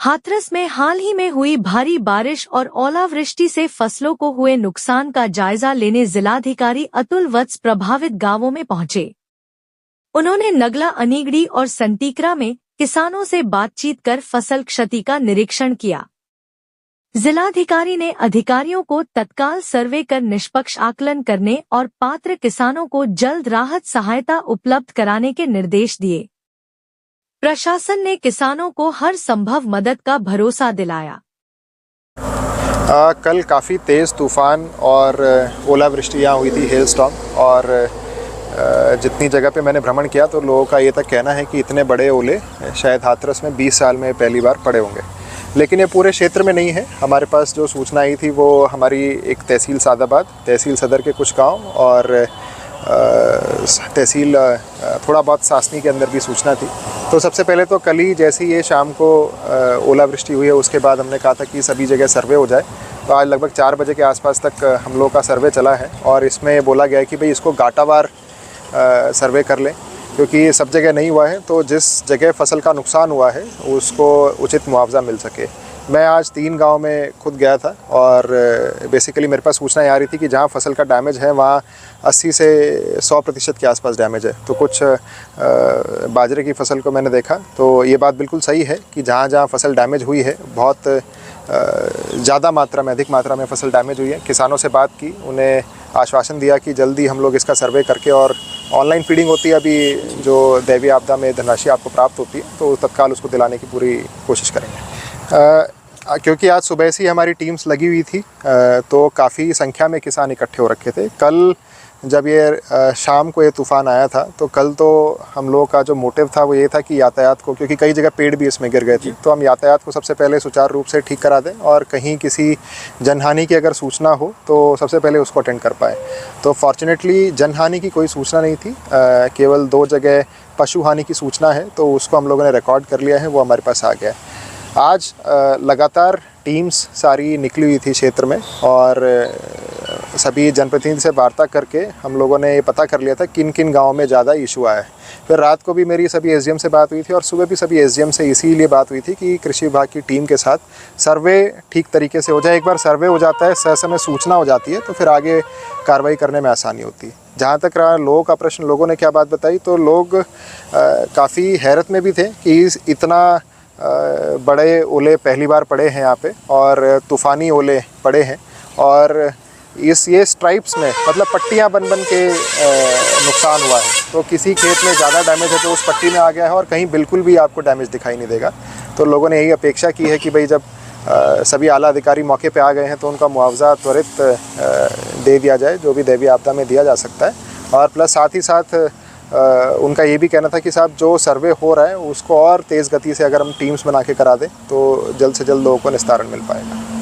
हाथरस में हाल ही में हुई भारी बारिश और ओलावृष्टि से फसलों को हुए नुकसान का जायजा लेने जिलाधिकारी अतुल वत्स प्रभावित गांवों में पहुंचे। उन्होंने नगला, अनीगड़ी और संटीकरा में किसानों से बातचीत कर फसल क्षति का निरीक्षण किया। जिलाधिकारी ने अधिकारियों को तत्काल सर्वे कर निष्पक्ष आकलन करने और पात्र किसानों को जल्द राहत सहायता उपलब्ध कराने के निर्देश दिए। प्रशासन ने किसानों को हर संभव मदद का भरोसा दिलाया। कल काफ़ी तेज़ तूफ़ान और ओलावृष्टि यहाँ हुई थी, हेल स्टॉर्म, और जितनी जगह पे मैंने भ्रमण किया तो लोगों का ये तक कहना है कि इतने बड़े ओले शायद हाथरस में 20 साल में पहली बार पड़े होंगे। लेकिन ये पूरे क्षेत्र में नहीं है। हमारे पास जो सूचना आई थी वो हमारी एक तहसील सादाबाद, तहसील सदर के कुछ गांव और तहसील थोड़ा बहुत सासनी के अंदर भी सूचना थी। तो सबसे पहले तो कल ही जैसे ही ये शाम को ओलावृष्टि हुई है उसके बाद हमने कहा था कि सभी जगह सर्वे हो जाए। तो आज लगभग 4 बजे के आसपास तक हम लोगों का सर्वे चला है और इसमें बोला गया है कि भाई इसको गाटावार सर्वे कर लें, क्योंकि सब जगह नहीं हुआ है तो जिस जगह फसल का नुकसान हुआ है उसको उचित मुआवजा मिल सके। मैं आज 3 गांव में खुद गया था और बेसिकली मेरे पास सूचना आ रही थी कि जहां फसल का डैमेज है वहां 80 से 100% के आसपास डैमेज है। तो कुछ बाजरे की फसल को मैंने देखा तो ये बात बिल्कुल सही है कि जहां जहां फसल डैमेज हुई है, बहुत ज़्यादा मात्रा में, अधिक मात्रा में फसल डैमेज हुई है। किसानों से बात की, उन्हें आश्वासन दिया कि जल्दी हम लोग इसका सर्वे करके, और ऑनलाइन फीडिंग होती है अभी जो दैवीय आपदा में धनराशि आपको प्राप्त होती है तो तत्काल उसको दिलाने की पूरी कोशिश करेंगे। क्योंकि आज सुबह से ही हमारी टीम्स लगी हुई थी तो काफ़ी संख्या में किसान इकट्ठे हो रखे थे। कल जब ये शाम को ये तूफ़ान आया था तो कल तो हम लोगों का जो मोटिव था वो ये था कि यातायात को, क्योंकि कई जगह पेड़ भी इसमें गिर गए थे, तो हम यातायात को सबसे पहले सुचारू रूप से ठीक करा दें और कहीं किसी जनहानि की अगर सूचना हो तो सबसे पहले उसको अटेंड कर पाए। तो फॉर्चुनेटली जनहानि की कोई सूचना नहीं थी, केवल 2 जगह पशु हानि की सूचना है तो उसको हम लोगों ने रिकॉर्ड कर लिया है, वो हमारे पास आ गया है। आज लगातार टीम्स सारी निकली हुई थी क्षेत्र में और सभी जनप्रतिनिधि से वार्ता करके हम लोगों ने ये पता कर लिया था किन किन गाँव में ज़्यादा इशू आया है। फिर रात को भी मेरी सभी एसडीएम से बात हुई थी और सुबह भी सभी एसडीएम से इसीलिए बात हुई थी कि कृषि विभाग की टीम के साथ सर्वे ठीक तरीके से हो जाए। एक बार सर्वे हो जाता है, समय सूचना हो जाती है तो फिर आगे कार्रवाई करने में आसानी होती है। जहाँ तक रहा लोगों का प्रश्न, लोगों ने क्या बात बताई, तो लोग काफ़ी हैरत में भी थे कि इतना बड़े ओले पहली बार पड़े हैं यहाँ पे और तूफ़ानी ओले पड़े हैं और ये स्ट्राइप्स में मतलब पट्टियाँ बन बन के नुकसान हुआ है। तो किसी खेत में ज़्यादा डैमेज है तो उस पट्टी में आ गया है और कहीं बिल्कुल भी आपको डैमेज दिखाई नहीं देगा। तो लोगों ने यही अपेक्षा की है कि भाई जब सभी आला अधिकारी मौके पे आ गए हैं तो उनका मुआवजा त्वरित दे दिया जाए जो भी दैवीय आपदा में दिया जा सकता है। और प्लस साथ ही साथ उनका ये भी कहना था कि साहब जो सर्वे हो रहा है उसको और तेज़ गति से अगर हम टीम्स बना के करा दें तो जल्द से जल्द लोगों को निस्तारण मिल पाएगा।